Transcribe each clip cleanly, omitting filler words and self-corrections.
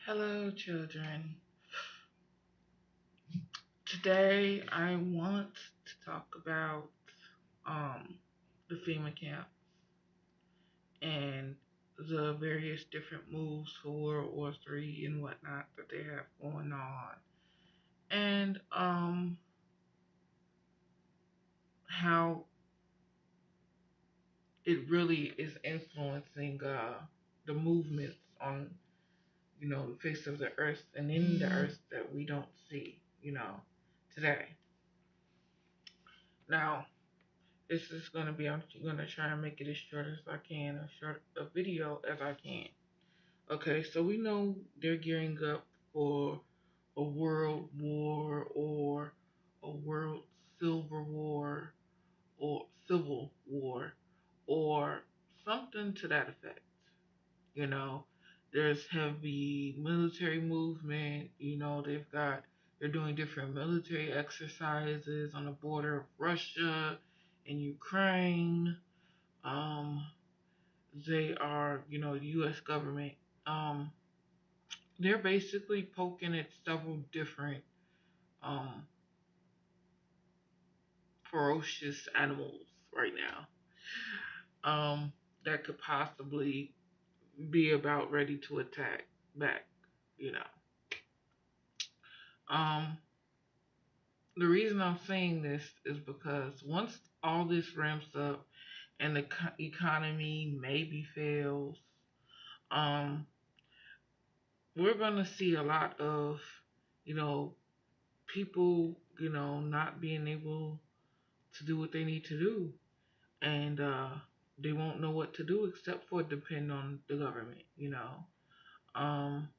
Hello, children. Today I want to talk about um, the FEMA camp and the various different moves for World War III and whatnot that they have going on, and how it really is influencing the movements on the face of the earth and in the earth that we don't see today. Now, this is gonna be. I'm gonna try and make it as short as I can, as short a video as I can. Okay, so we know they're gearing up for a world war or a world silver war or civil war or something to that effect. You know, there's heavy military movement. They're doing different military exercises on the border of Russia and Ukraine. Um, they are, the U.S. government. Um, they're basically poking at several different um, ferocious animals right now that could possibly be about ready to attack back. You know, um, the reason I'm saying this is because once all this ramps up and the economy maybe fails, um, we're going to see a lot of, you know, people, not being able to do what they need to do. And they won't know what to do except for depend on the government. Um,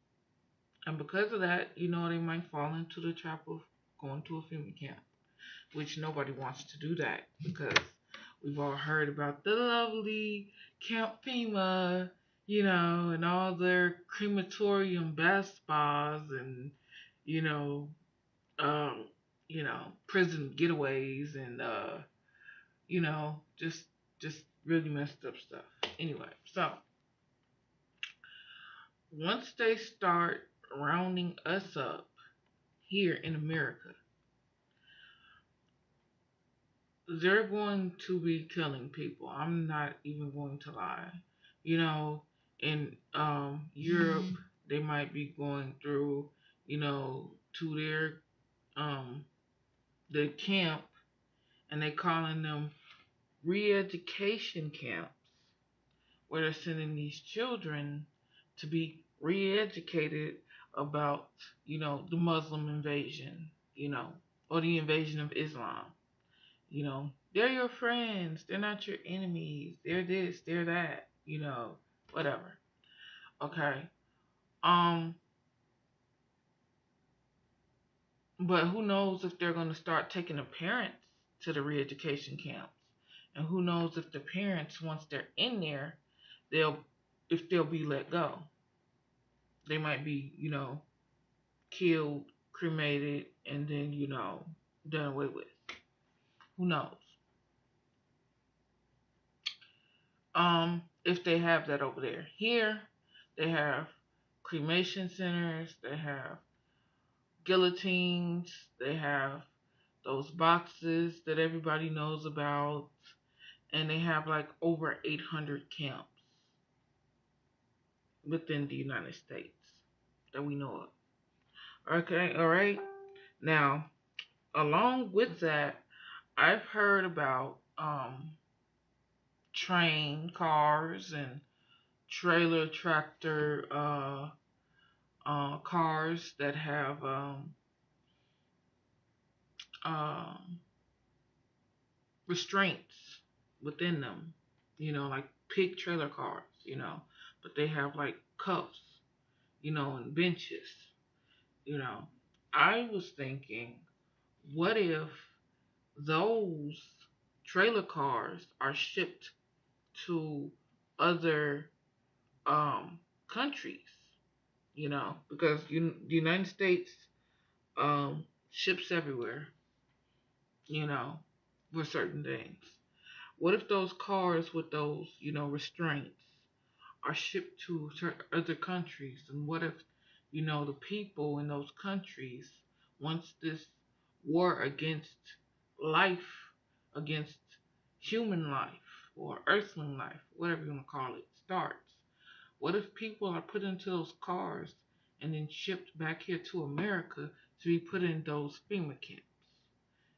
and because of that, they might fall into the trap of going to a FEMA camp, which nobody wants to do that because we've all heard about the lovely Camp FEMA, and all their crematorium bath spas and, you know, um, prison getaways and, just really messed up stuff. Anyway, so once they start rounding us up here in America, they're going to be killing people. I'm not even going to lie. In Europe, they might be going through, to their the camp, and they calling them re-education camps, where they're sending these children to be re-educated about, the Muslim invasion, or the invasion of Islam. They're your friends. They're not your enemies. They're this, they're that, whatever. Okay. Um, but who knows if they're going to start taking the parents to the re-education camps, and who knows if the parents, once they're in there, they'll if they'll be let go. They might be, killed, cremated, and then, done away with. Who knows? If they have that over there. Here, they have cremation centers, they have guillotines, they have those boxes that everybody knows about, and they have like over 800 camps within the United States that we know of. Okay, all right. Now, along with that, I've heard about train cars and trailer tractor cars that have um, restraints within them, like pig trailer cars, but they have like cuffs, and benches, you know. I was thinking, what if those trailer cars are shipped to other countries, because the United States ships everywhere, you know, for certain things. What if those cars with those, restraints are shipped to other countries? And what if the people in those countries, once this war against life, against human life or earthling life, whatever you want to call it, starts. What if people are put into those cars and then shipped back here to America to be put in those FEMA camps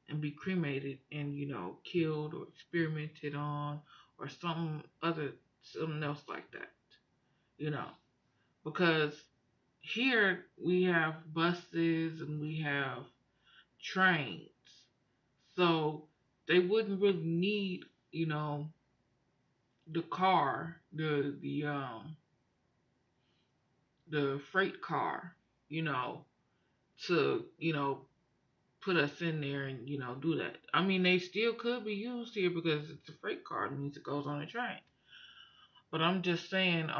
and be cremated and, killed or experimented on or something else like that, you know? Because here we have buses and we have trains. So they wouldn't really need, the car, the freight car, you know, to, put us in there and, do that. I mean, they still could be used here because it's a freight car. It means it goes on a train. But I'm just saying,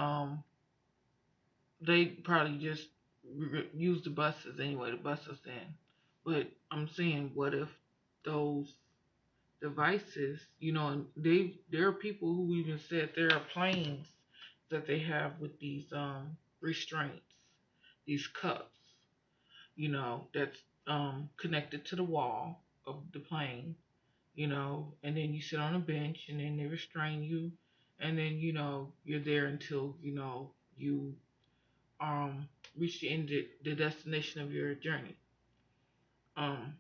they probably just use the buses anyway to bus us in. But I'm saying, what if those devices, and there are people who even said there are planes that they have with these restraints, these cups, that's connected to the wall of the plane, and then you sit on a bench and then they restrain you, and then you're there until you um reach the destination of your journey. Um,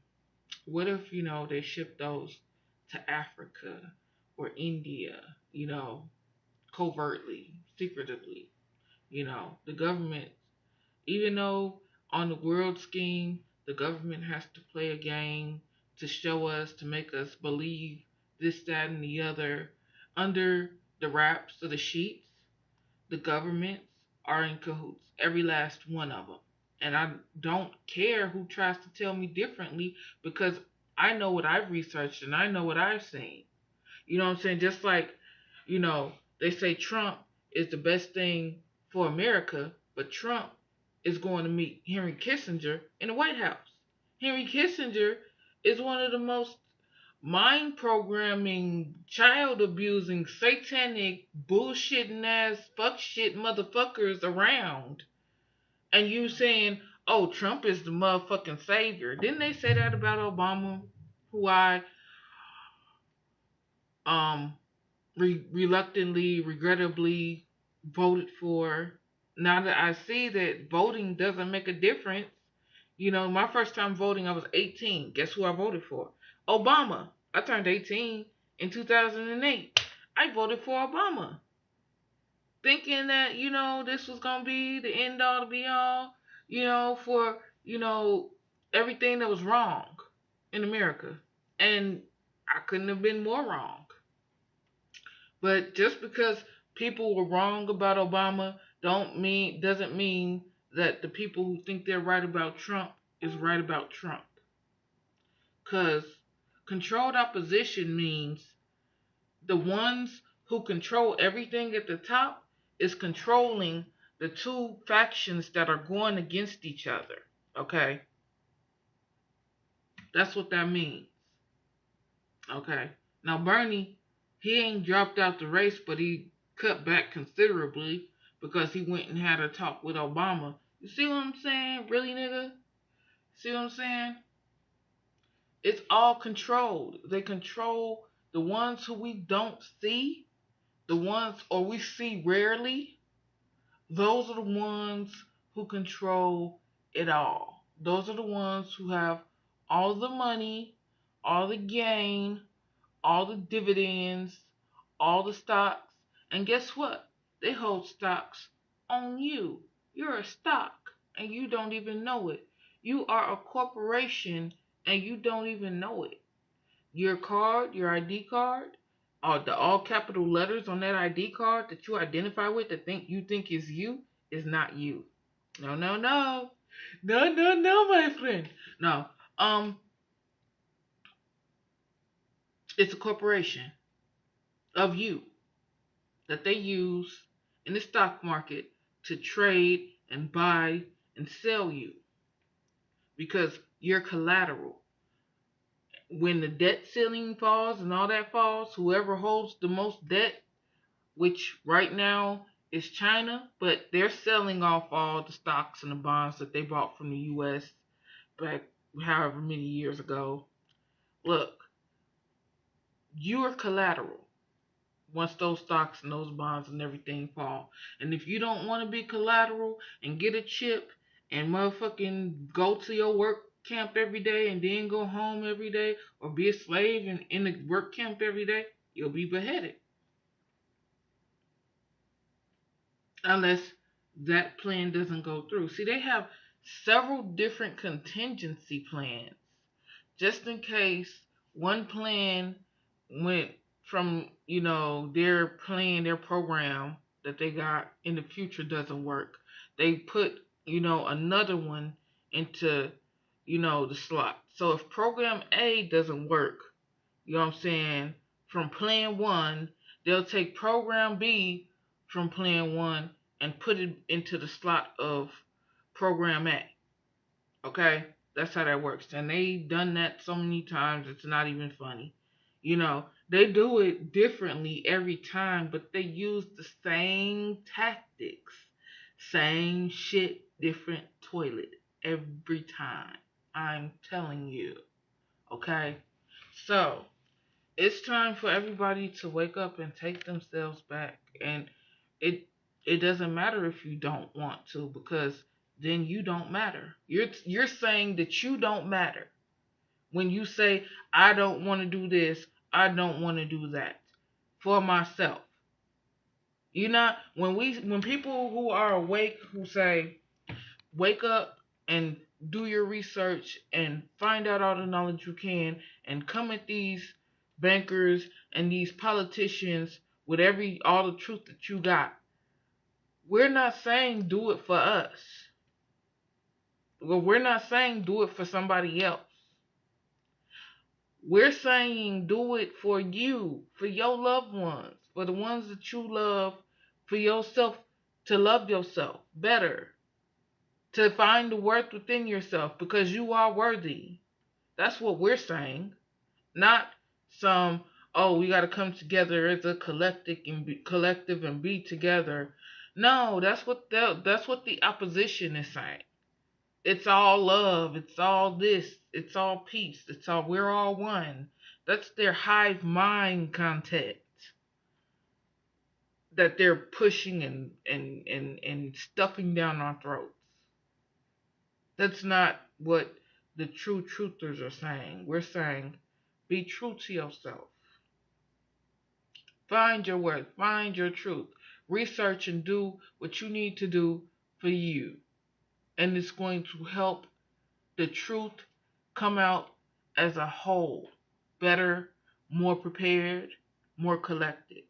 what if they ship those to Africa or India, covertly, secretively? The government, even though on the world scheme, the government has to play a game to show us, to make us believe this, that, and the other under the wraps of the sheets, the governments are in cahoots, every last one of them. And I don't care who tries to tell me differently because I know what I've researched and I know what I've seen. You know what I'm saying? Just like, they say Trump is the best thing for America, but Trump is going to meet Henry Kissinger in the White House. Henry Kissinger is one of the most mind programming, child abusing, satanic, bullshitting ass, fuck shit motherfuckers around. And you saying, oh, Trump is the motherfucking savior. Didn't they say that about Obama? Who I um reluctantly, regrettably voted for. Now that I see that voting doesn't make a difference, my first time voting, I was 18. Guess who I voted for? Obama. I turned 18 in 2008. I voted for Obama, thinking that, this was going to be the end all to be all, for, everything that was wrong in America. And I couldn't have been more wrong. But just because people were wrong about Obama doesn't mean that the people who think they're right about Trump is right about Trump. Cuz controlled opposition means the ones who control everything at the top is controlling the two factions that are going against each other. Okay? That's what that means. Okay? Now Bernie, he ain't dropped out the race, but he cut back considerably because he went and had a talk with Obama. You see what I'm saying? Really, nigga? See what I'm saying? It's all controlled. They control the ones who we don't see, the ones, or we see rarely. Those are the ones who control it all. Those are the ones who have all the money, all the gain, all the dividends, all the stocks. And guess what? They hold stocks on you. You're a stock and you don't even know it. You are a corporation and you don't even know it. Your card, your ID card, or the all capital letters on that ID card that you identify with that you think is you is not you. No, no, no. No, no, no, my friend. No. It's a corporation of you that they use in the stock market to trade and buy and sell you because you're collateral. When the debt ceiling falls and all that falls, whoever holds the most debt, which right now is China, but they're selling off all the stocks and the bonds that they bought from the U.S. back however many years ago. Look, you are collateral once those stocks and those bonds and everything fall. And if you don't want to be collateral and get a chip and motherfucking go to your work camp every day and then go home every day or be a slave in the work camp every day, you'll be beheaded. Unless that plan doesn't go through. See, they have several different contingency plans just in case one plan went from, their plan, their program that they got in the future doesn't work. They put, another one into, the slot. So if program A doesn't work, you know what I'm saying, from plan one, they'll take program B from plan one and put it into the slot of program A. Okay? That's how that works. And they done that so many times it's not even funny. They do it differently every time, but they use the same tactics. Same shit, different toilet every time. I'm telling you. Okay? So, it's time for everybody to wake up and take themselves back. And it it doesn't matter if you don't want to, because then you don't matter. You're saying that you don't matter when you say I don't want to do this, I don't want to do that for myself. You not when people who are awake who say wake up and do your research and find out all the knowledge you can and come at these bankers and these politicians with all the truth that you got. We're not saying do it for us. Well, we're not saying do it for somebody else. We're saying do it for you, for your loved ones, for the ones that you love, for yourself, to love yourself better, to find the worth within yourself because you are worthy. That's what we're saying. Not some, oh, we got to come together as a collective and be together. No, that's what the opposition is saying. It's all love, it's all this, it's all peace, we're all one. That's their hive mind concept that they're pushing and stuffing down our throats. That's not what the true truthers are saying. We're saying be true to yourself. Find your worth, find your truth. Research and do what you need to do for you. And it's going to help the truth come out as a whole. Better, more prepared, more collected.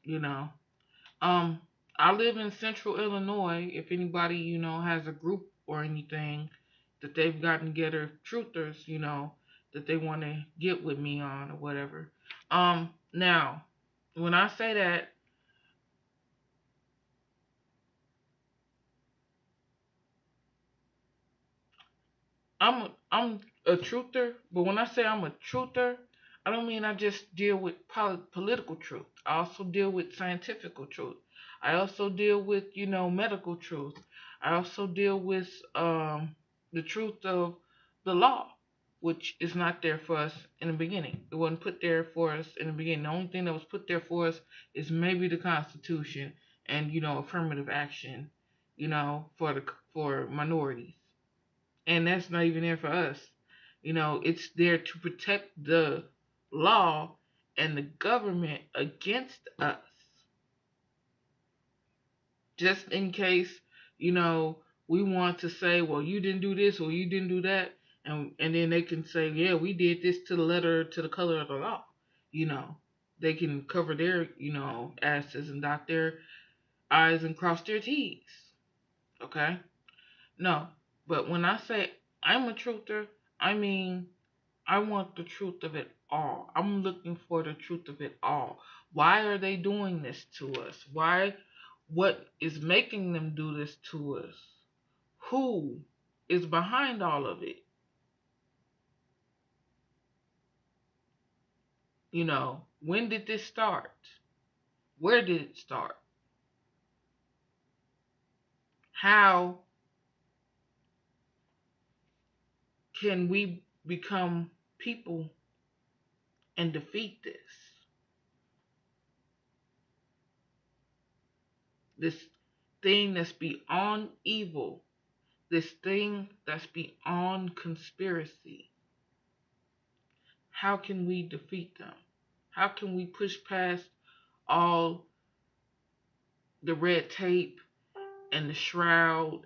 You know. I live in central Illinois. If anybody, has a group or anything that they've gotten together, truthers, that they want to get with me on or whatever. Now, when I say that, I'm a truther, but when I say I'm a truther, I don't mean I just deal with political truth. I also deal with scientific truth. I also deal with, medical truth. I also deal with the truth of the law, which is not there for us in the beginning. It wasn't put there for us in the beginning. The only thing that was put there for us is maybe the Constitution and, affirmative action, for minorities, and that's not even there for us. It's there to protect the law and the government against us. Just in case, we want to say, well, you didn't do this or you didn't do that, and then they can say, yeah, we did this to the letter, to the color of the law. They can cover their, asses and dot their I's and cross their T's. Okay? No, but when I say I'm a truther, I mean I want the truth of it all. I'm looking for the truth of it all. Why are they doing this to us? Why? What is making them do this to us? Who is behind all of it? When did this start? Where did it start? How can we become people and defeat this? This thing that's beyond evil, this thing that's beyond conspiracy. How can we defeat them? How can we push past all the red tape and the shroud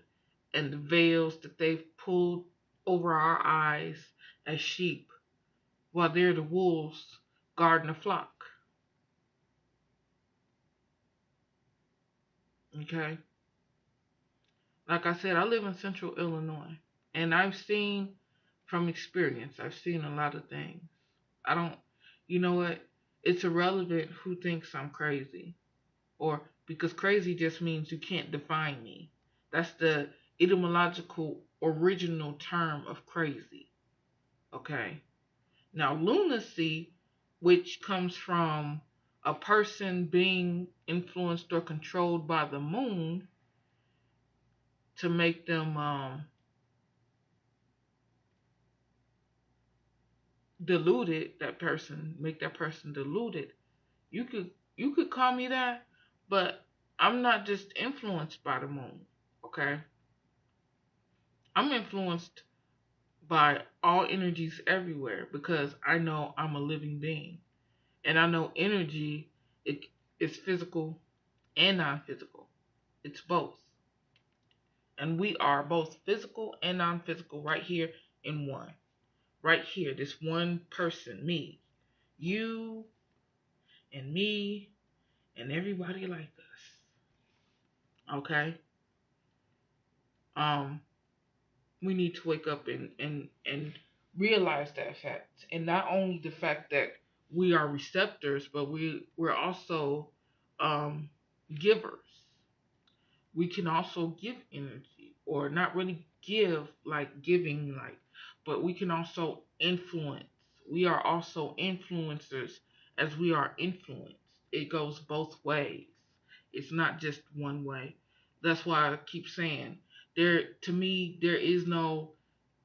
and the veils that they've pulled over our eyes as sheep while they're the wolves guarding the flock? Okay? Like I said, I live in central Illinois and I've seen from experience, I've seen a lot of things. I don't, you know what? It's irrelevant who thinks I'm crazy. Or because crazy just means you can't define me. That's the etymological original term of crazy. Okay. Now, lunacy, which comes from a person being influenced or controlled by the moon to make them deluded, make that person deluded. You could you could call me that, but I'm not just influenced by the moon. Okay, I'm influenced by all energies everywhere because I know I'm a living being, and I know energy it is physical and non-physical. It's both, and we are both physical and non-physical right here in one. Right here, this one person, me, you, and me, and everybody like us. Okay, um, we need to wake up and realize that fact, and not only the fact that we are receptors, but we're also um, givers. We can also give energy, or not really give like giving, like, but we can also influence. We are also influencers as we are influenced. It goes both ways. It's not just one way. That's why I keep saying there, to me, there is no,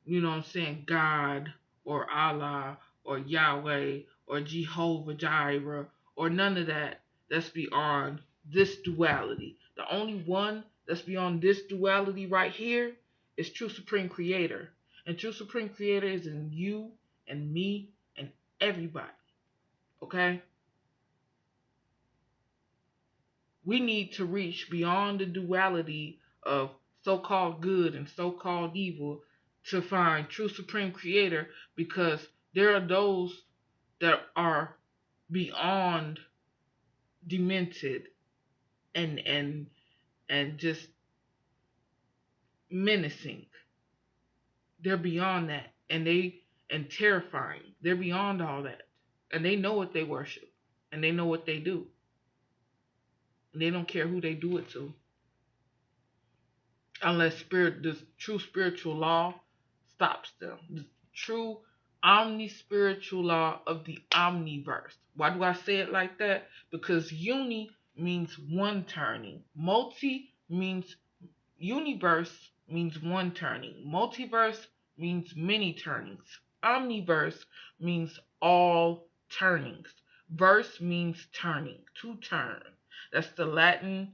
you know what I'm saying, God or Allah or Yahweh or Jehovah Jireh or none of that that's beyond this duality. The only one that's beyond this duality right here is True Supreme Creator. And True Supreme Creator is in you and me and everybody. Okay? We need to reach beyond the duality of so called good and so called evil to find true supreme creator, because there are those that are beyond demented and just menacing. They're beyond that, and terrifying. They're beyond all that. And they know what they worship, and they know what they do. And they don't care who they do it to, unless the true spiritual law stops them. The true omni-spiritual law of the omniverse. Why do I say it like that? Because uni means one turning. Multi means universe means one turning. Multiverse means many turnings. Omniverse means all turnings. Verse means turning, to turn. That's the Latin,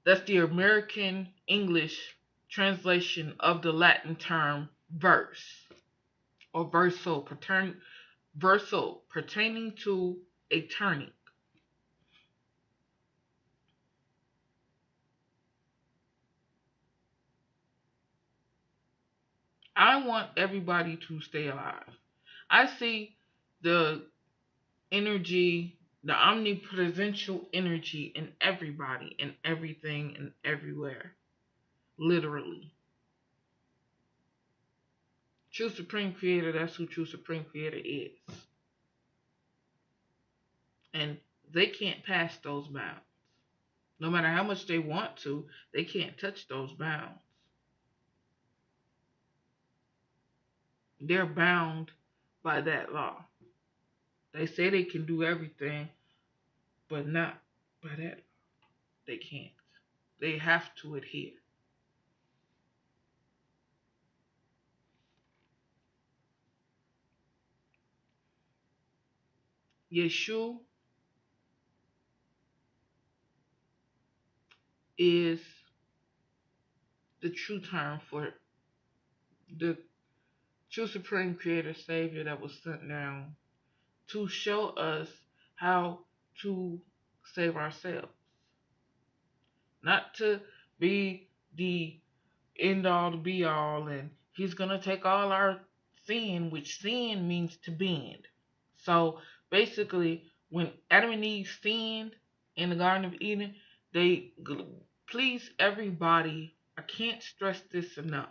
that's the American English translation of the Latin term verse or verso pertaining to a turning. I want everybody to stay alive. I see the energy, the omnipresential energy in everybody, in everything, and everywhere. Literally. True Supreme Creator, that's who True Supreme Creator is. And they can't pass those bounds. No matter how much they want to, they can't touch those bounds. They're bound by that law. They say they can do everything, but not by that. They can't. They have to adhere. Yeshu is the true term for the true supreme creator savior that was sent down to show us how to save ourselves, not to be the end all to be all, and he's gonna take all our sin, which sin means to bend. So basically, when Adam and Eve sinned in the Garden of Eden, they please everybody. I can't stress this enough.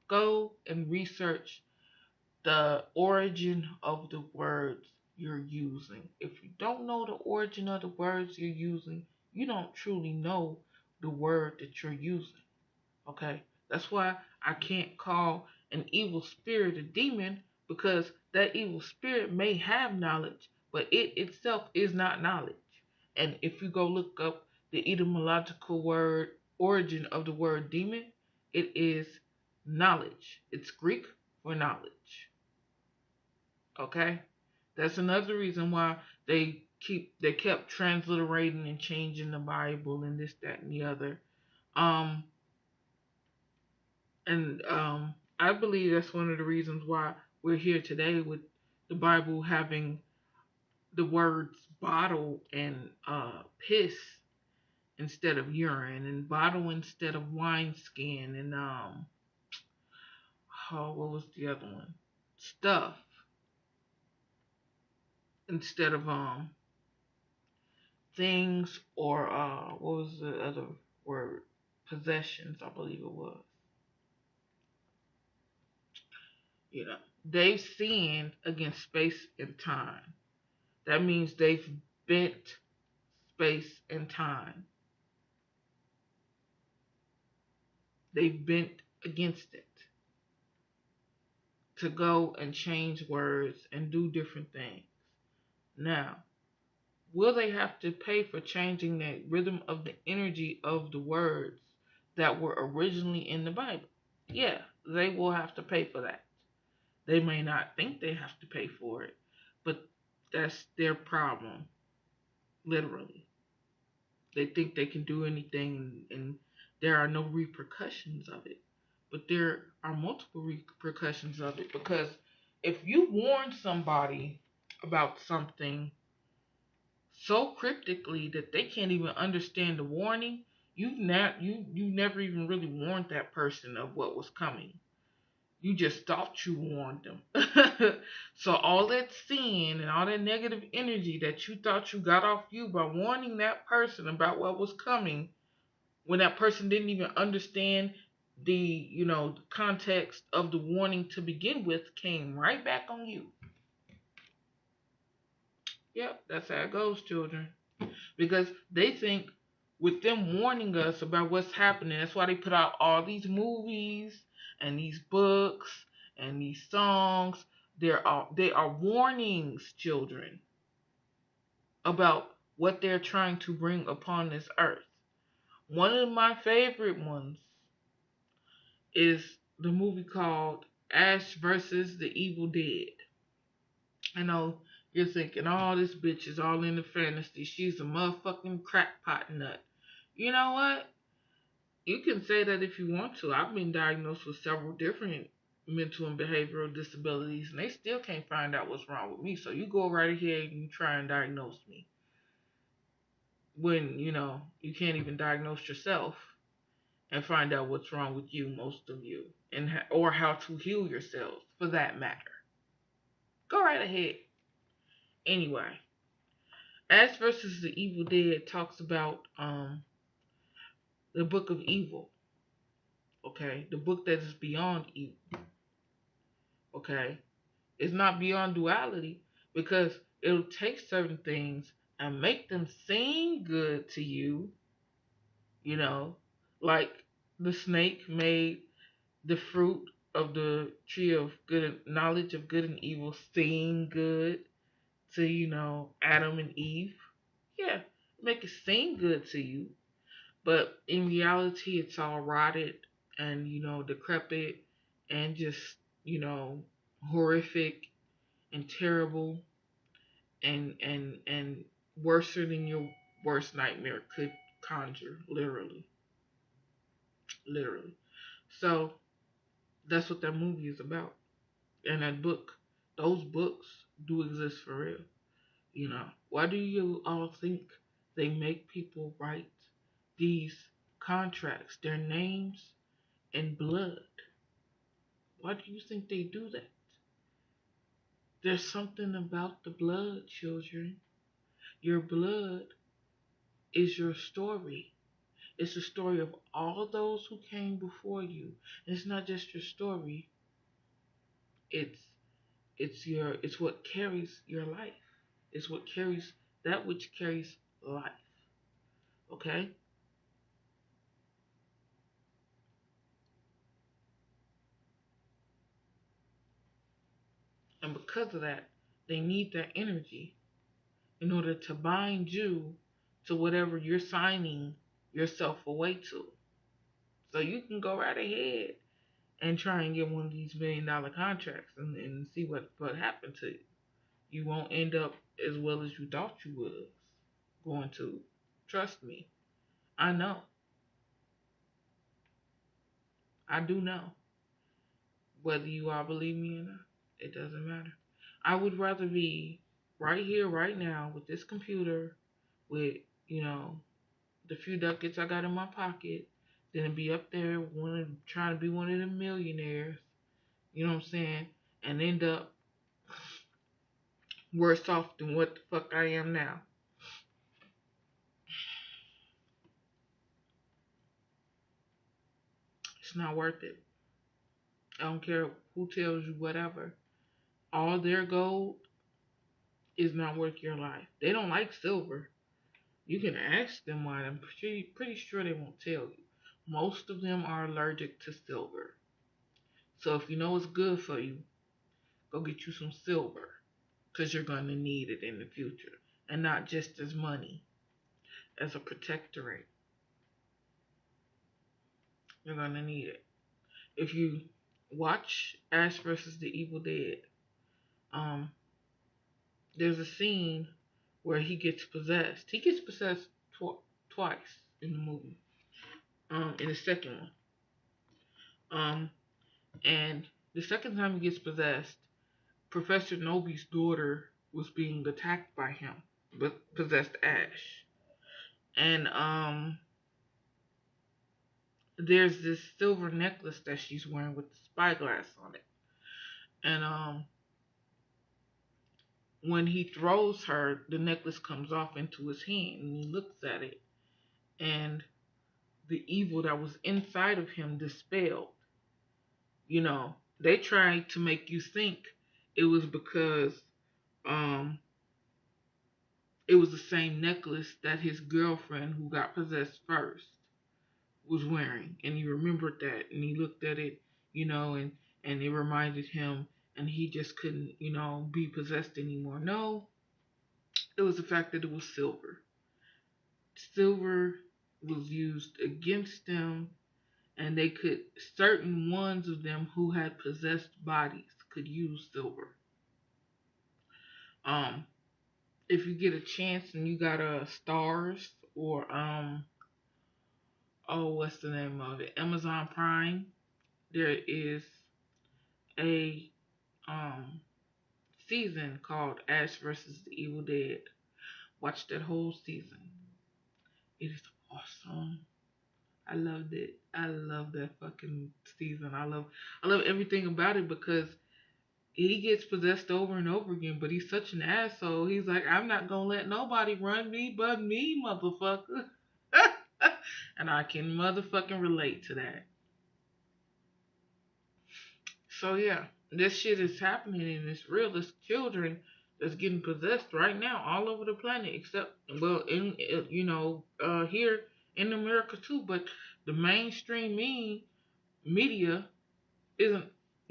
Go and research the origin of the words you're using. If you don't know the origin of the words you're using, you don't truly know the word that you're using. Okay? That's why I can't call an evil spirit a demon, because that evil spirit may have knowledge, but it itself is not knowledge. And if you go look up the etymological word origin of the word demon, it is knowledge. It's Greek for knowledge. Okay? That's another reason why they kept transliterating and changing the Bible and this, that, and the other. Um, and I believe that's one of the reasons why we're here today with the Bible having the words bottle and piss instead of urine, and bottle instead of wineskin, and oh, what was the other one? Stuff instead of things, or what was the other word? Possessions, I believe it was. You know, they've sinned against space and time. That means they've bent space and time. They've bent against it to go and change words and do different things. Now, will they have to pay for changing the rhythm of the energy of the words that were originally in the Bible? Yeah, they will have to pay for that. They may not think they have to pay for it, but that's their problem, literally. They think they can do anything and there are no repercussions of it. But there are multiple repercussions of it, because if you warn somebody about something so cryptically that they can't even understand the warning, you never even really warned that person of what was coming. You just thought you warned them. So all that sin and all that negative energy that you thought you got off you by warning that person about what was coming, when that person didn't even understand the, context of the warning to begin with, came right back on you. Yep, that's how it goes, children. Because they think with them warning us about what's happening, that's why they put out all these movies and these books and these songs. They are warnings, children, about what they're trying to bring upon this earth. One of my favorite ones is the movie called Ash versus the Evil Dead. I know you're thinking, oh, this bitch is all in the fantasy. She's a motherfucking crackpot nut. You know what? You can say that if you want to. I've been diagnosed with several different mental and behavioral disabilities, and they still can't find out what's wrong with me. So you go right ahead and you try and diagnose me. When, you can't even diagnose yourself and find out what's wrong with you, most of you, and or how to heal yourselves, for that matter. Go right ahead. Anyway, Ash versus the Evil Dead talks about the book of evil. Okay, the book that is beyond evil. Okay, it's not beyond duality, because it'll take certain things and make them seem good to you. You know, like the snake made the fruit of the tree of good knowledge of good and evil seem good to, Adam and Eve. Yeah, make it seem good to you, but in reality, it's all rotted and decrepit and just you know horrific and terrible and worse than your worst nightmare could conjure, literally, literally. So that's what that movie is about, and that book, those books do exist for real. Why do you all think they make people write these contracts, their names in blood? Why do you think they do that? There's something about the blood, children. Your blood is your story. It's the story of all those who came before you. And it's not just your story. It's it's what carries your life. It's what carries that which carries life. Okay? And because of that, they need that energy in order to bind you to whatever you're signing yourself away to. So you can go right ahead and try and get one of these $1 million contracts and see what happened to you. You won't end up as well as you thought you was going to. Trust me. I know. I do know. Whether you all believe me or not, it doesn't matter. I would rather be right here, right now, with this computer, with, you know, the few ducats I got in my pocket, than to be up there trying to be one of them millionaires, you know what I'm saying, and end up worse off than what the fuck I am now. It's not worth it. I don't care who tells you whatever. All their gold is not worth your life. They don't like silver. You can ask them why. I'm pretty sure they won't tell you. Most of them are allergic to silver. So if you know it's good for you, go get you some silver because you're going to need it in the future. And not just as money, as a protectorate. You're going to need it. If you watch Ash versus the Evil Dead, um, there's a scene where he gets possessed. He gets possessed twice in the movie. In the second one. Um, and the second time he gets possessed, Professor Nobi's daughter was being attacked by him, but possessed Ash. And there's this silver necklace that she's wearing with the spyglass on it. And when he throws her, the necklace comes off into his hand, and he looks at it, and the evil that was inside of him dispelled. They tried to make you think it was because um it was the same necklace that his girlfriend who got possessed first was wearing, and he remembered that, and he looked at it, and it reminded him, and he just couldn't, be possessed anymore. No, it was the fact that it was silver. Silver was used against them, and they could, certain ones of them who had possessed bodies could use silver. Um, if you get a chance and you got a Stars or oh, what's the name of it? Amazon Prime. There is a um season called Ash versus the Evil Dead. Watch that whole season. It is awesome. I loved it. I love that fucking season. I love everything about it because he gets possessed over and over again, but he's such an asshole. He's like, I'm not gonna let nobody run me but me, motherfucker. And I can motherfucking relate to that. So yeah, this shit is happening and it's real. There's children that's getting possessed right now all over the planet, except well in here in America too. But the mainstream media isn't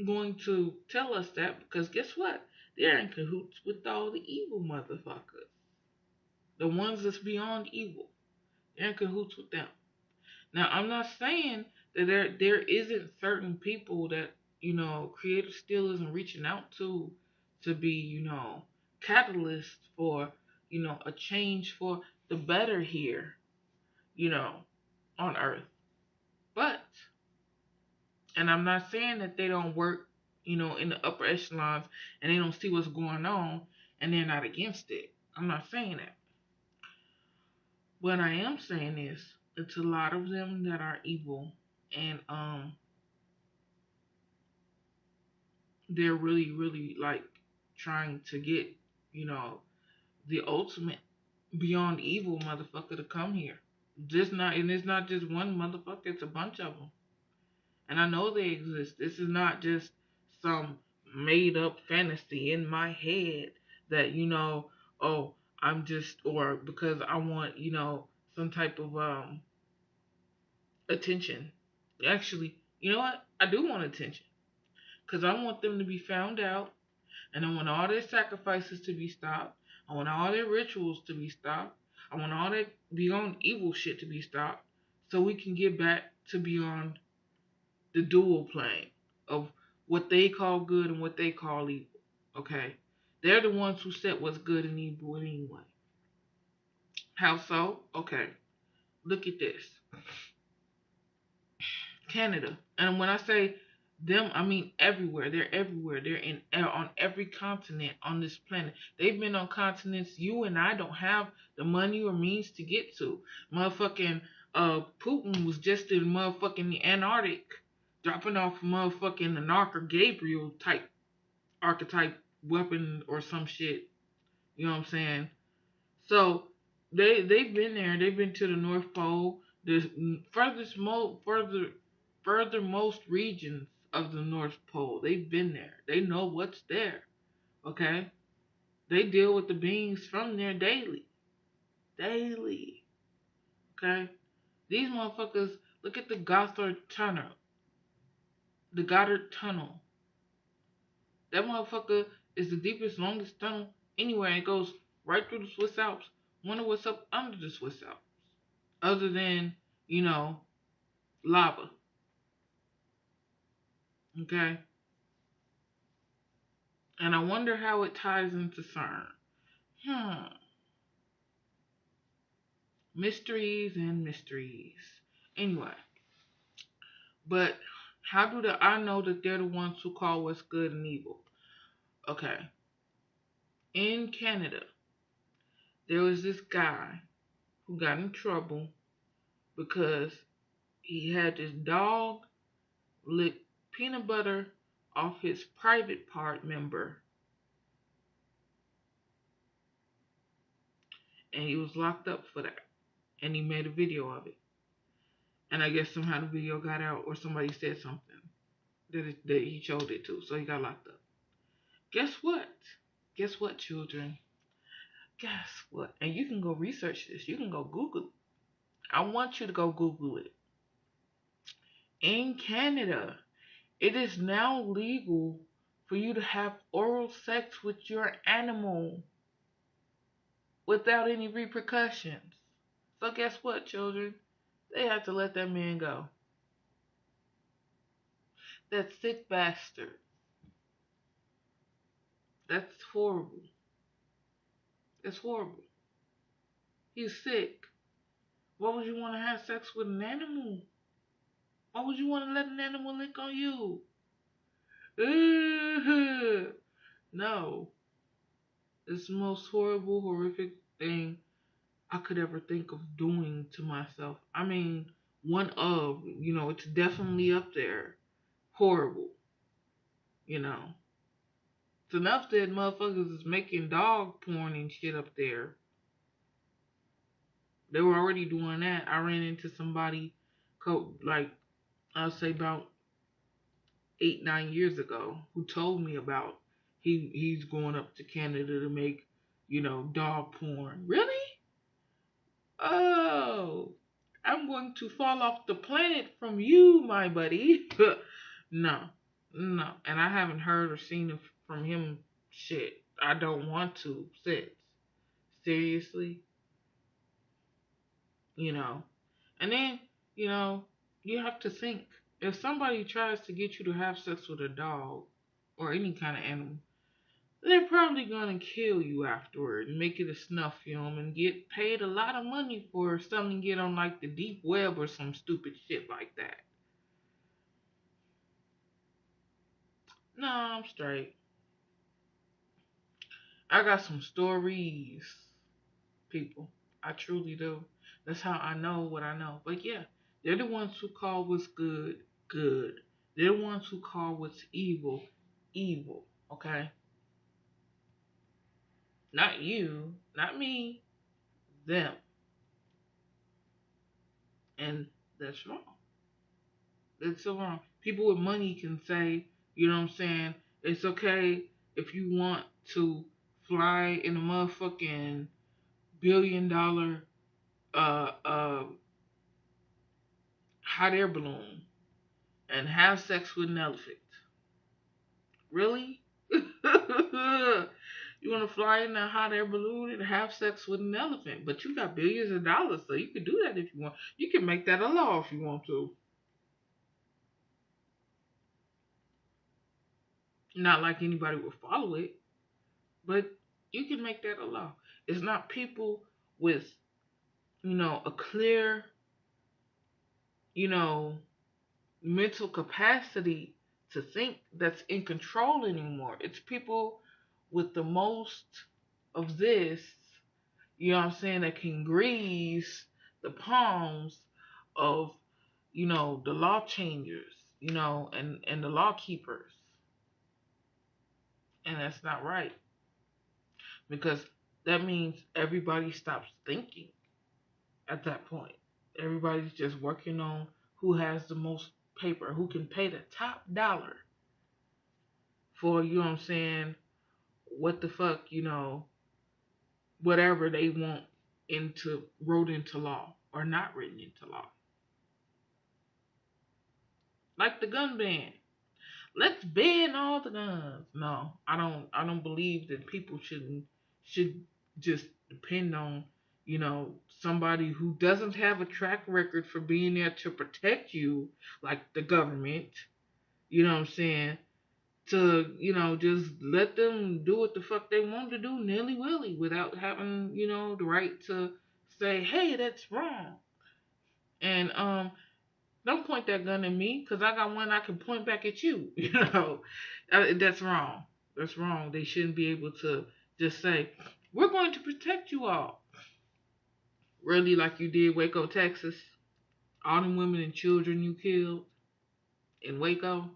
going to tell us that because guess what? They're in cahoots with all the evil motherfuckers. The ones that's beyond evil. They're in cahoots with them. Now, I'm not saying that there isn't certain people that, Creator still isn't reaching out to be, catalysts for, a change for the better here, you know, on earth. But, and I'm not saying that they don't work, in the upper echelons and they don't see what's going on and they're not against it. I'm not saying that. What I am saying is it's a lot of them that are evil, and they're really, really like trying to get, you know, the ultimate beyond evil motherfucker to come here. Just not, and it's not just one motherfucker, it's a bunch of them. And I know they exist. This is not just some made up fantasy in my head that, oh, I'm just, or because I want, some type of attention. Actually, you know what? I do want attention because I want them to be found out, and I want all their sacrifices to be stopped. I want all their rituals to be stopped. I want all that beyond evil shit to be stopped, so we can get back to beyond the dual plane of what they call good and what they call evil. Okay, they're the ones who set what's good and evil anyway. How so? Okay, look at this. Canada. And when I say them, I mean everywhere. They're everywhere. They're in on every continent on this planet. They've been on continents you and I don't have the money or means to get to. Motherfucking Putin was just in motherfucking Antarctic, dropping off motherfucking an Archer Gabriel type archetype weapon or some shit. You know what I'm saying? So they've been there. They've been to the North Pole, the furthermost regions of the North Pole. They've been there. They know what's there. Okay, they deal with the beings from there daily, daily. Okay, these motherfuckers. Look at the Gothard Tunnel. The Goddard Tunnel. That motherfucker is the deepest, longest tunnel anywhere. It goes right through the Swiss Alps. Wonder what's up under the Swiss Alps, other than lava. Okay, and I wonder how it ties into CERN. Hmm. Mysteries and mysteries. Anyway, but how do I know that they're the ones who call what's good and evil? Okay, in Canada, there was this guy who got in trouble because he had this dog lick peanut butter off his private part member, and he was locked up for that. And he made a video of it. And I guess somehow the video got out, or somebody said something that he showed it to, so he got locked up. Guess what? Guess what, children? Guess what? And you can go research this. You can go Google it. I want you to go Google it. In Canada, it is now legal for you to have oral sex with your animal without any repercussions. So guess what, children? They have to let that man go. That sick bastard. That's horrible. That's horrible. He's sick. Why would you want to have sex with an animal? Why would you want to let an animal lick on you? No. It's the most horrible, horrific thing I could ever think of doing to myself. I mean, it's definitely up there. Horrible. You know. It's enough that motherfuckers is making dog porn and shit up there. They were already doing that. I ran into somebody, like, I'll say about 8-9 years ago, who told me about he's going up to Canada to make, dog porn. Really? Oh, I'm going to fall off the planet from you, my buddy. No, no. And I haven't heard or seen from him shit. I don't want to since. Seriously? you know. And then, you know, you have to think, if somebody tries to get you to have sex with a dog or any kind of animal, they're probably gonna kill you afterward and make it a snuff film and get paid a lot of money for something to get on like the deep web or some stupid shit like that. No, I'm straight. I got some stories, people. I truly do. That's how I know what I know. But yeah, they're the ones who call what's good, good. They're the ones who call what's evil, evil. Okay? Not you, not me, them. And that's wrong. It's so wrong. People with money can say, you know what I'm saying, it's okay if you want to fly in a motherfucking $1 billion uh uh hot air balloon and have sex with an elephant. Really? You want to fly in a hot air balloon and have sex with an elephant, but you got billions of dollars, so you can do that if you want. You can make that a law if you want to. Not like anybody will follow it, but you can make that a law. It's not people with, a clear, you know, mental capacity to think that's in control anymore. It's people with the most of this, you know what I'm saying, that can grease the palms of, the law changers, and the law keepers. And that's not right because that means everybody stops thinking at that point. Everybody's just working on who has the most paper, who can pay the top dollar for, you know what I'm saying, what the fuck, whatever they want into wrote into law or not written into law. Like the gun ban. Let's ban all the guns. No, I don't believe that people should just depend on, somebody who doesn't have a track record for being there to protect you, like the government, you know what I'm saying, to, just let them do what the fuck they want to do nilly willy without having, the right to say, hey, that's wrong. And don't point that gun at me because I got one I can point back at you. That's wrong. That's wrong. They shouldn't be able to just say, we're going to protect you all. Really, like you did Waco, Texas? All them women and children you killed in Waco?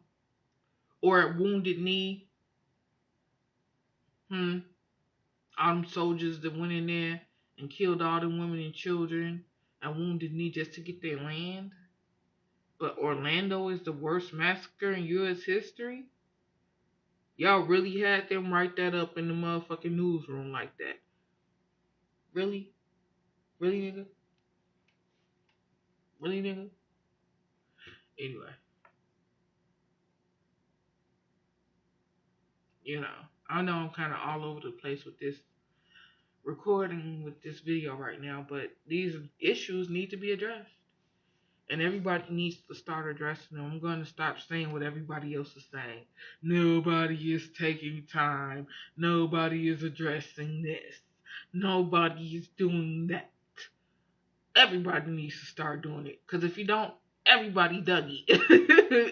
Or at Wounded Knee? Hmm? All them soldiers that went in there and killed all them women and children at Wounded Knee just to get their land? But Orlando is the worst massacre in U.S. history? Y'all really had them write that up in the motherfucking newsroom like that. Really? Really, nigga? Really, nigga? Anyway, I know I'm kind of all over the place with this recording, with this video right now, but these issues need to be addressed. And everybody needs to start addressing them. I'm going to stop saying what everybody else is saying. Nobody is taking time. Nobody is addressing this. Nobody is doing that. Everybody needs to start doing it. Because if you don't, everybody Dougie.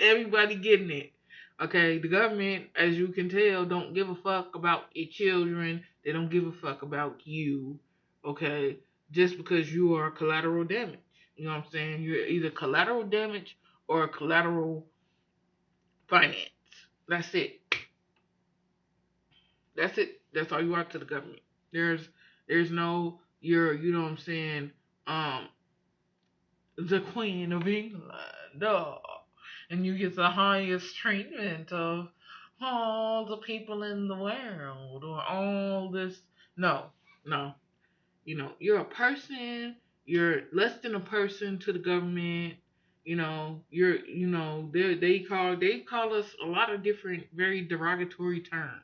Everybody getting it. Okay, the government, as you can tell, don't give a fuck about your children. They don't give a fuck about you. Okay, just because you are collateral damage. You know what I'm saying? You're either collateral damage or collateral finance. That's it. That's it. That's all you are to the government. There's no, you know what I'm saying, um the Queen of England, and you get the highest treatment of all the people in the world or all this. No, no. You're a person. You're less than a person to the government. They call us a lot of different very derogatory terms.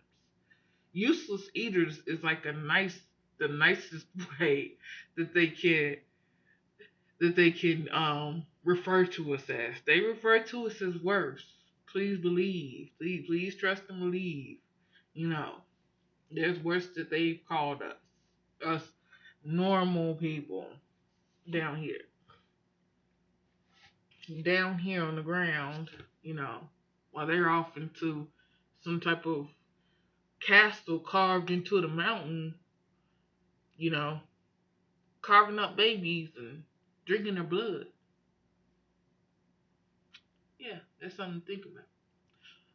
Useless eaters is like the nicest way that they can that they can refer to us as. They refer to us as worse. Please believe. Please trust and believe. You know, there's worse that they've called us. Us normal people down here. Down here on the ground, you know, while they're off into some type of castle carved into the mountain, you know, carving up babies and drinking their blood. Yeah, that's something to think about.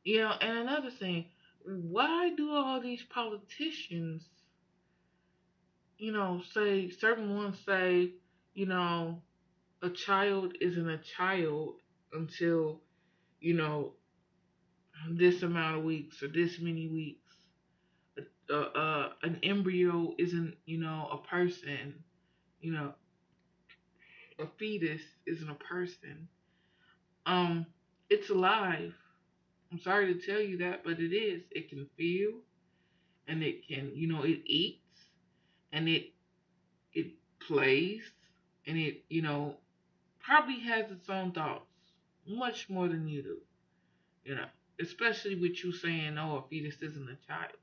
You know, and another thing, why do all these politicians, you know, say, certain ones say, you know, a child isn't a child until, you know, this amount of weeks or this many weeks. An embryo isn't, you know, a person. You know, a fetus isn't a person. Um, it's alive. I'm sorry to tell you that, but it is. It can feel, and it can, you know, it eats, and it plays, and it, you know, probably has its own thoughts, much more than you do. You know, especially with you saying, "Oh, a fetus isn't a child,"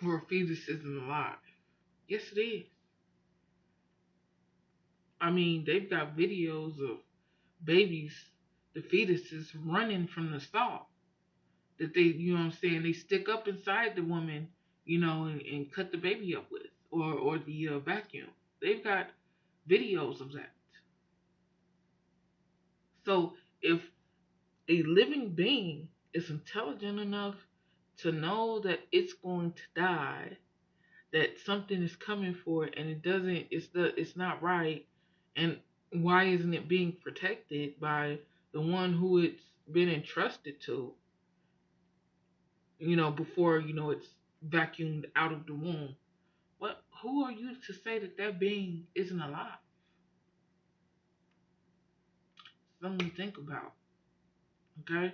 or "A fetus isn't alive." Yes, it is. I mean, they've got videos of babies, the fetuses running from the stall that they, you know what I'm saying, they stick up inside the woman, you know, and cut the baby up with, or the vacuum. They've got videos of that. So if a living being is intelligent enough to know that it's going to die, that something is coming for it, and it doesn't, it's not right, and why isn't it being protected by the one who it's been entrusted to, you know, before, you know, it's vacuumed out of the womb? What? Who are you to say that that being isn't alive? Something to think about. Okay,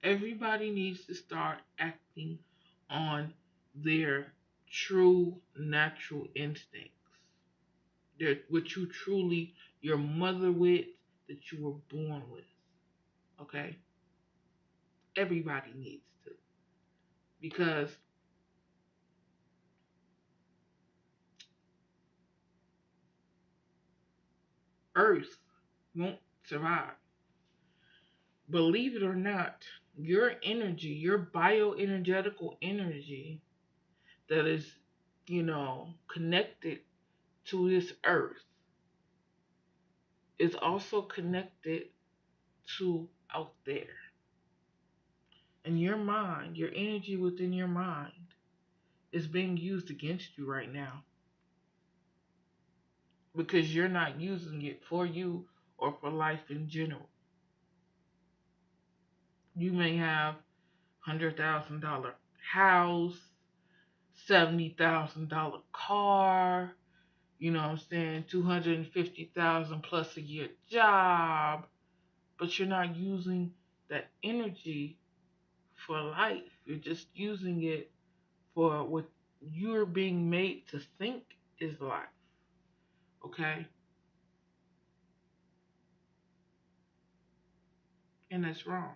everybody needs to start acting on their true natural instincts. They're what you truly, your mother with, that you were born with. Okay, everybody needs to, because Earth won't survive. Believe it or not, your energy, your bioenergetical energy that is, you know, connected to this earth is also connected to out there. And your mind, your energy within your mind is being used against you right now because you're not using it for you or for life in general. You may have $100,000 house, $70,000 car, you know what I'm saying, 250,000 plus a year job, but you're not using that energy for life. You're just using it for what you're being made to think is life. Okay? And that's wrong.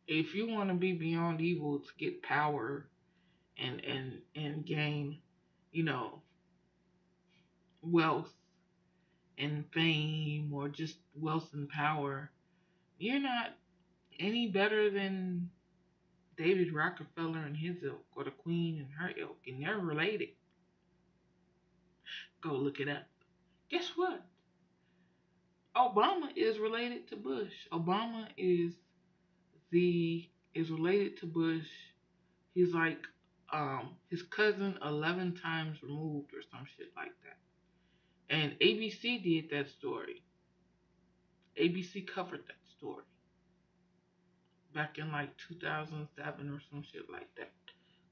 If you want to be beyond evil to get power and gain, you know, wealth and fame, or just wealth and power, you're not any better than David Rockefeller and his ilk, or the Queen and her ilk, and they're related. Go look it up. Guess what? Obama is related to Bush. Obama the is related to Bush. He's like his cousin 11 times removed or some shit like that. And ABC did that story. ABC covered that story back in like 2007 or some shit like that.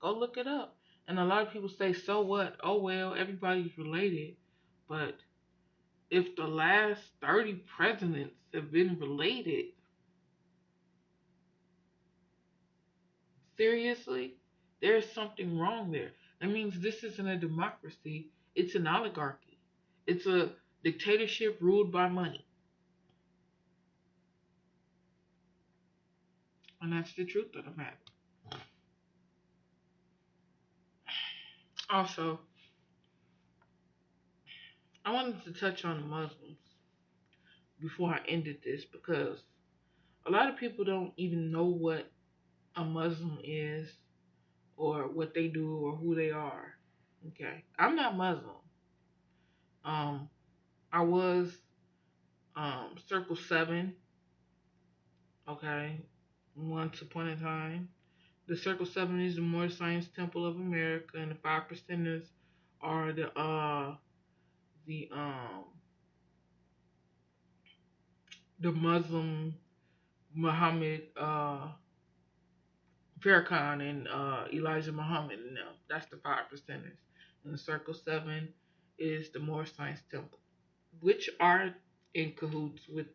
Go look it up. And a lot of people say, so what? Oh well, everybody's related. But if the last 30 presidents have been related, seriously? There's something wrong there. That means this isn't a democracy, it's an oligarchy. It's a dictatorship ruled by money. And that's the truth of the matter. Also, I wanted to touch on the Muslims before I ended this because a lot of people don't even know what a Muslim is or what they do or who they are. Okay. I'm not Muslim. Um, I was Circle 7, okay, once upon a time. The Circle 7 is the Moore Science Temple of America, and the Five Percenters are the the Muslim Muhammad Farrakhan and Elijah Muhammad and them. That's the Five Percenters. And the Circle 7 is the Moore Science Temple, which are in cahoots with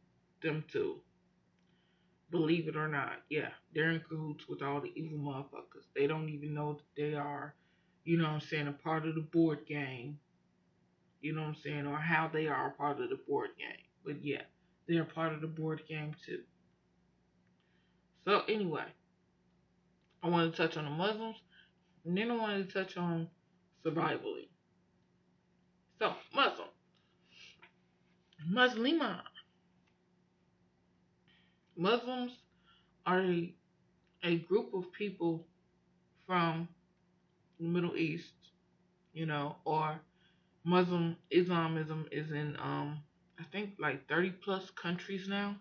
them too. Believe it or not, yeah, they're in cahoots with all the evil motherfuckers. They don't even know that they are, you know what I'm saying, a part of the board game, you know what I'm saying, or how they are a part of the board game. But yeah, they're a part of the board game too. So anyway, I wanted to touch on the Muslims, and then I wanted to touch on survivally. So, Muslima. Muslims are a group of people from the Middle East, you know, or Muslim Islamism is in I think like 30 plus countries now.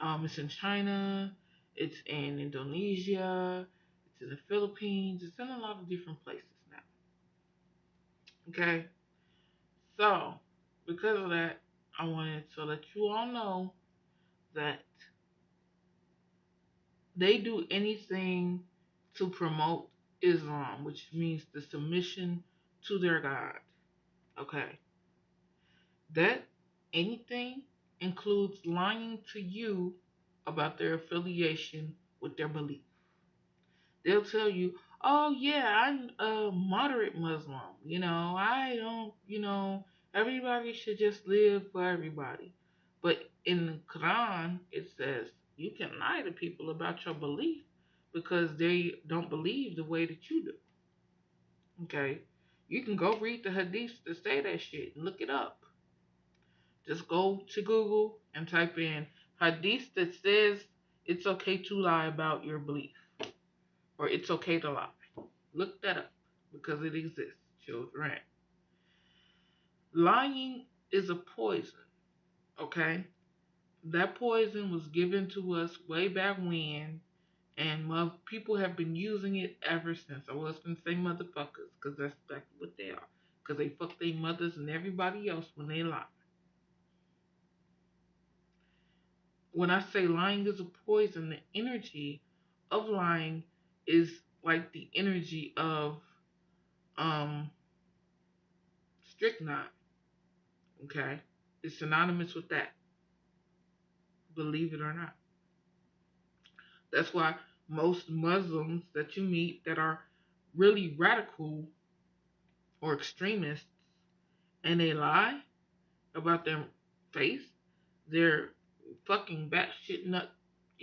It's in China, it's in Indonesia, it's in the Philippines, it's in a lot of different places now. Okay? So, because of that, I wanted to let you all know that they do anything to promote Islam, which means the submission to their God. Okay? That anything includes lying to you about their affiliation with their belief. They'll tell you, oh, yeah, I'm a moderate Muslim. You know, I don't, you know, everybody should just live for everybody. But in the Quran, it says you can lie to people about your belief because they don't believe the way that you do. Okay? You can go read the hadiths that say that shit and look it up. Just go to Google and type in hadith that says it's okay to lie about your belief or it's okay to lie. Look that up because it exists, children. Lying is a poison, okay? That poison was given to us way back when, and people have been using it ever since. I was going to say motherfuckers because that's exactly what they are. Because they fuck their mothers and everybody else when they lie. When I say lying is a poison, the energy of lying is like the energy of um strychnine. Okay, it's synonymous with that. Believe it or not. That's why most Muslims that you meet that are really radical or extremists and they lie about their faith, they're fucking batshit nut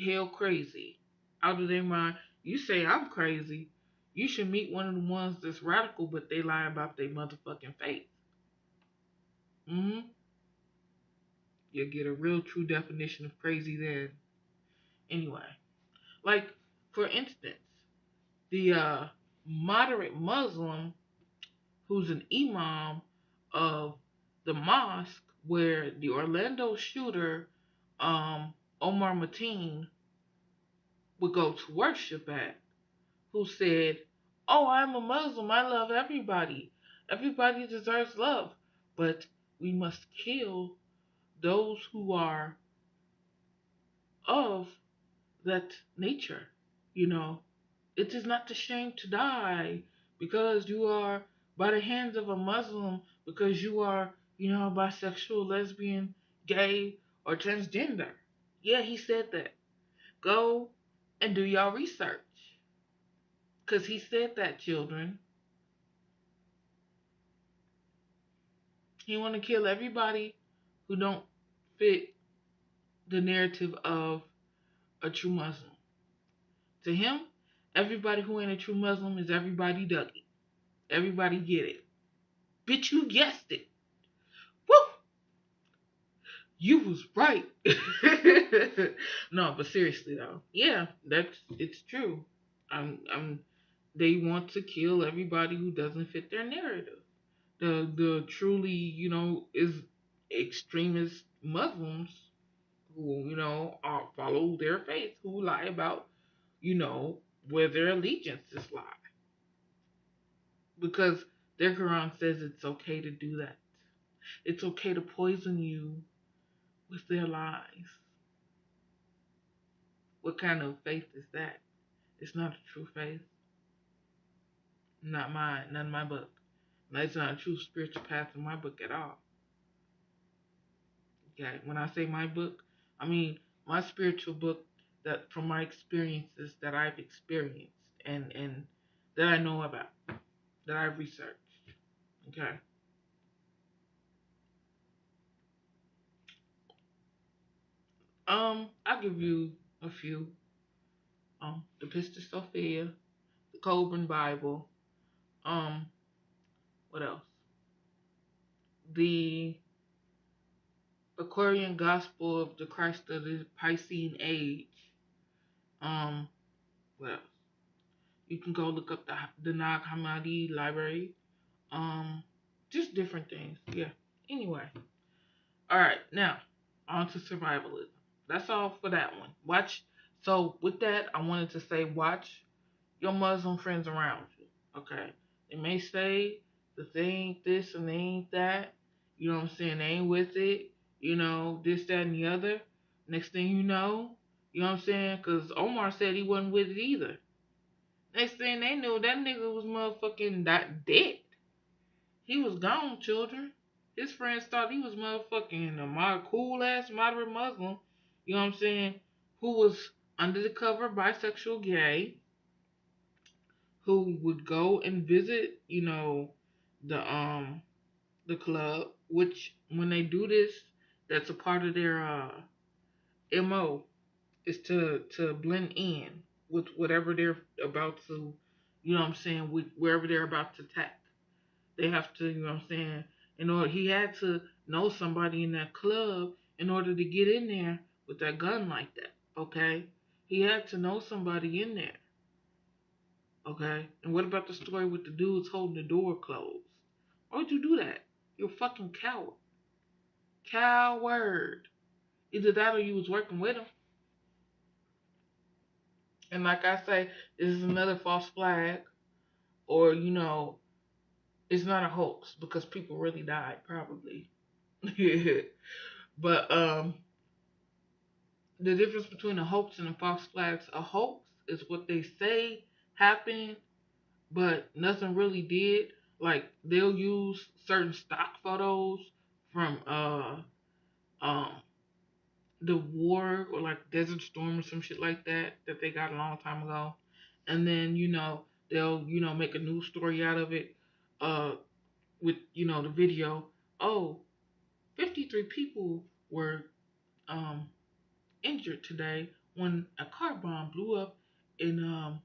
hell crazy. Out of their mind. You say I'm crazy. You should meet one of the ones that's radical, but they lie about their motherfucking faith. You'll get a real true definition of crazy then. Anyway, like for instance, the moderate Muslim who's an imam of the mosque where the Orlando shooter, Omar Mateen, would go to worship at, who said, oh, I'm a Muslim. I love everybody. Everybody deserves love. But we must kill those who are of that nature. You know, it is not a shame to die because you are by the hands of a Muslim, because you are, you know, bisexual, lesbian, gay, or transgender. Yeah, he said that. Go and do y'all research. Because he said that, children. He want to kill everybody who don't fit the narrative of a true Muslim. To him, everybody who ain't a true Muslim is everybody Dougie. Everybody get it. Bitch, you guessed it. Woo! You was right. No, but seriously though, yeah, it's true. I'm. They want to kill everybody who doesn't fit their narrative. The truly, is extremist Muslims who, follow their faith, who lie about, where their allegiances lie. Because their Quran says it's okay to do that. It's okay to poison you with their lies. What kind of faith is that? It's not a true faith. Not mine, not in my book. It's not a true spiritual path in my book at all. Okay, when I say my book, I mean my spiritual book that from my experiences that I've experienced and that I know about, that I've researched. Okay. I'll give you a few. The Pista Sophia, the Coburn Bible. Um, what else? The Aquarian Gospel of the Christ of the Piscean Age. Um, what else? You can go look up the Nag Hammadi Library. Um, just different things. Yeah. Anyway. All right. Now, on to survivalism. That's all for that one. Watch. So with that, I wanted to say, watch your Muslim friends around you. Okay. They may say that they ain't this and they ain't that. You know what I'm saying? They ain't with it. This, that, and the other. Next thing you know what I'm saying? Because Omar said he wasn't with it either. Next thing they knew, that nigga was motherfucking dead. He was gone, children. His friends thought he was motherfucking a cool ass moderate Muslim. You know what I'm saying? Who was under the cover bisexual gay, who would go and visit, the club, which when they do this, that's a part of their MO, is to blend in with whatever they're about to, with wherever they're about to attack. They have to, what I'm saying, he had to know somebody in that club in order to get in there with that gun like that. Okay? He had to know somebody in there. Okay? And what about the story with the dudes holding the door closed? Why would you do that? You're a fucking coward. Coward. Either that or you was working with him. And like I say, this is another false flag. Or, it's not a hoax because people really died, probably. But the difference between a hoax and a false flag, a hoax is what they say happened, but nothing really did. Like they'll use certain stock photos from um the war or like Desert Storm or some shit like that they got a long time ago, and then they'll make a news story out of it, with the video. Oh, 53 people were um injured today when a car bomb blew up in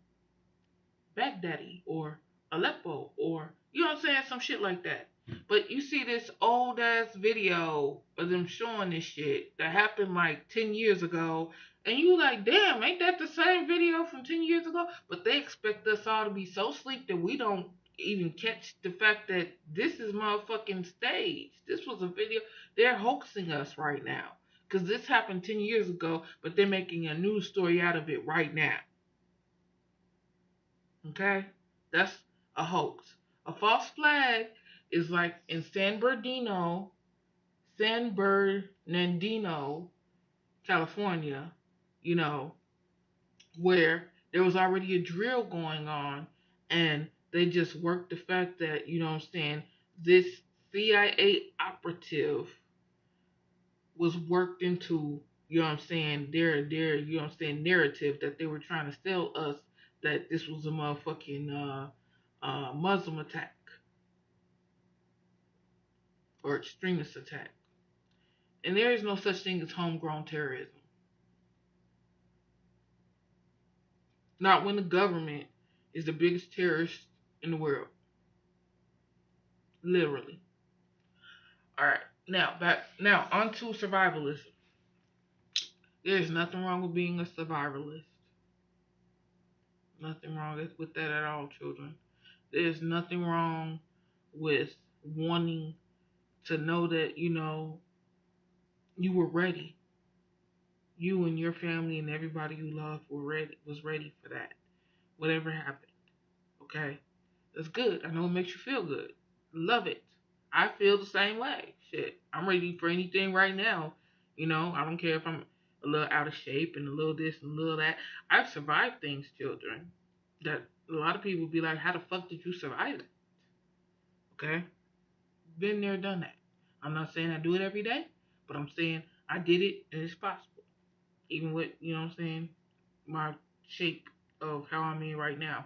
Baghdadi or Aleppo or what I'm saying, some shit like that. But you see this old ass video of them showing this shit that happened like 10 years ago, and you like, damn, ain't that the same video from 10 years ago? But they expect us all to be so sleep that we don't even catch the fact that this is motherfucking stage. This was a video. They're hoaxing us right now. Because this happened 10 years ago, but they're making a news story out of it right now. Okay? That's a hoax. A false flag is like in San Bernardino, California, you know, where there was already a drill going on and they just worked the fact that, this CIA operative was worked into, their narrative that they were trying to sell us that this was a motherfucking Muslim attack or extremist attack. And there is no such thing as homegrown terrorism. Not when the government is the biggest terrorist in the world. Literally. Alright. Now onto survivalism. There's nothing wrong with being a survivalist. Nothing wrong with that at all, children. There's nothing wrong with wanting to know that, you were ready. You and your family and everybody you loved was ready for that. Whatever happened. Okay? That's good. I know it makes you feel good. Love it. I feel the same way. Shit. I'm ready for anything right now. I don't care if I'm a little out of shape and a little this and a little that. I've survived things, children, that a lot of people be like, how the fuck did you survive it? Okay? Been there, done that. I'm not saying I do it every day, but I'm saying I did it and it's possible. Even with, my shape of how I'm in right now,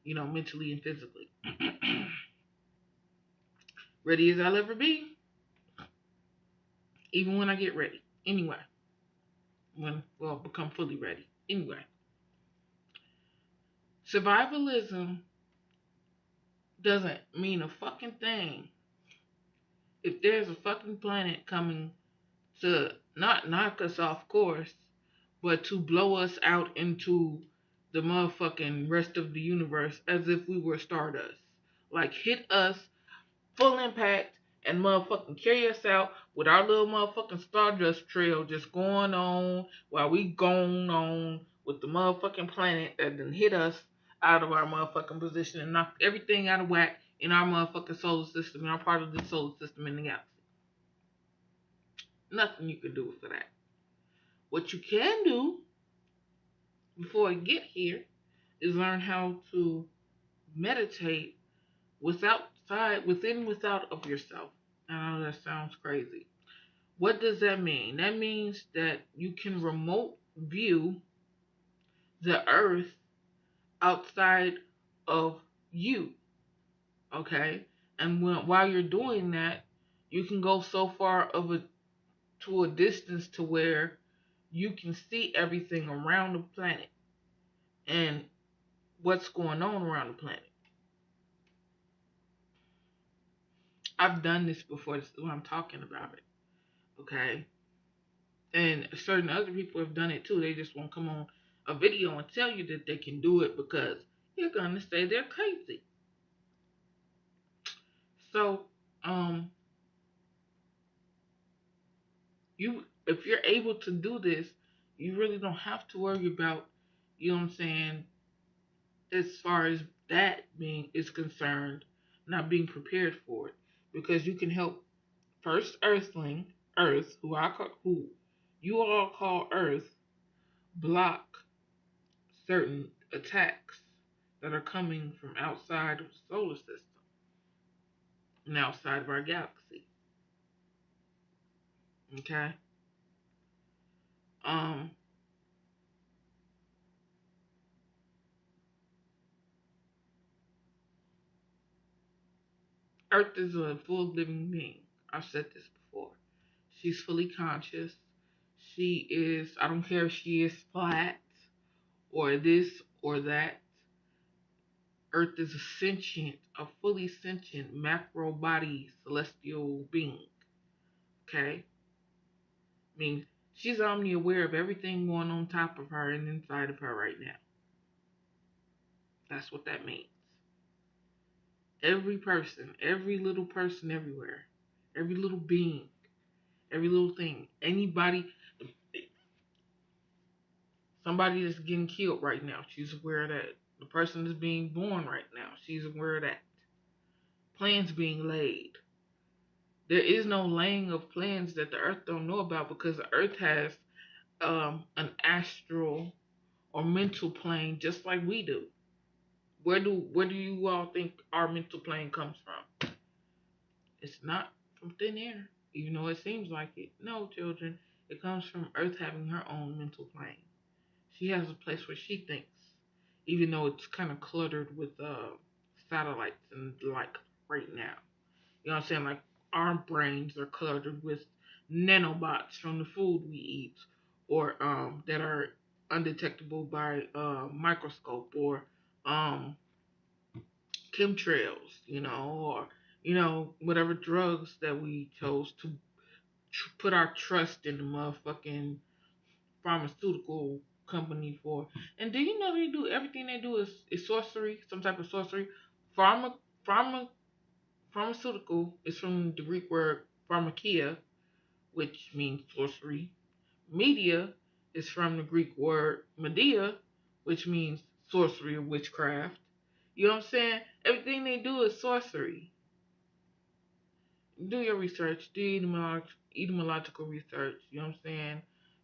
mentally and physically. Ready as I'll ever be, even when I get ready. Anyway, become fully ready. Anyway, survivalism doesn't mean a fucking thing if there's a fucking planet coming to not knock us off course, but to blow us out into the motherfucking rest of the universe as if we were stardust. Like, hit us full impact and motherfucking carry us out with our little motherfucking stardust trail just going on while we going on with the motherfucking planet that done hit us out of our motherfucking position and knocked everything out of whack in our motherfucking solar system and our part of the solar system in the galaxy. Nothing you can do for that. What you can do before I get here is learn how to meditate without of yourself. I know that sounds crazy. What does that mean? That means that you can remote view the earth outside of you. Okay? And while you're doing that, you can go so far to a distance to where you can see everything around the planet and what's going on around the planet. I've done this before. This is why I'm talking about it. Okay? And certain other people have done it too. They just won't come on a video and tell you that they can do it because you're going to say they're crazy. So, if you're able to do this, you really don't have to worry about, you know what I'm saying, as far as that being is concerned, not being prepared for it, because you can help first Earth, who you all call Earth, block certain attacks that are coming from outside of the solar system and outside of our galaxy. Okay? Earth is a full living being. I've said this before. She's fully conscious. She is, I don't care if she is flat or this or that. Earth is a fully sentient macro body celestial being. Okay? I mean, she's omni aware of everything going on top of her and inside of her right now. That's what that means. Every person, every little person everywhere, every little being, every little thing, somebody that's getting killed right now, she's aware of that. The person that's being born right now, she's aware of that. Plans being laid. There is no laying of plans that the earth don't know about because the earth has an astral or mental plane just like we do. Where do you all think our mental plane comes from? It's not from thin air, even though it seems like it. No, children, it comes from Earth having her own mental plane. She has a place where she thinks, even though it's kind of cluttered with satellites and like right now. You know what I'm saying? Like our brains are cluttered with nanobots from the food we eat, or that are undetectable by microscope, or um chemtrails, or whatever drugs that we chose to put our trust in the motherfucking pharmaceutical company for. And do you know they do everything they do is sorcery, some type of sorcery? Pharma pharma Pharmaceutical is from the Greek word pharmakia, which means sorcery. Media is from the Greek word media, which means sorcery or witchcraft. You know what I'm saying? Everything they do is sorcery. Do your research, do etymological research. You know what I'm saying?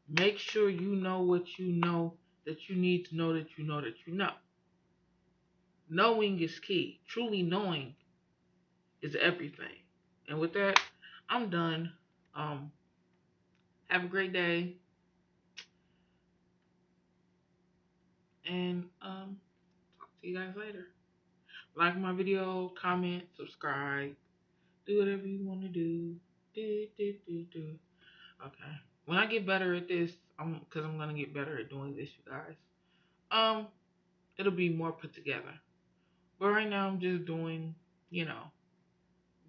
Make sure you know what you know that you need to know that you know that you know. Knowing is key. Truly knowing is everything. And with that, I'm done. Um, have a great day, and talk to you guys later. Like my video, comment, subscribe, do whatever you want to do. Do. Okay. When I get better at this, because I'm gonna get better at doing this, you guys. Um, it'll be more put together. But right now, I'm just doing, you know,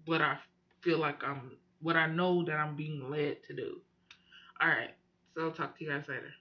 what I feel like what I know that I'm being led to do. All right. So I'll talk to you guys later.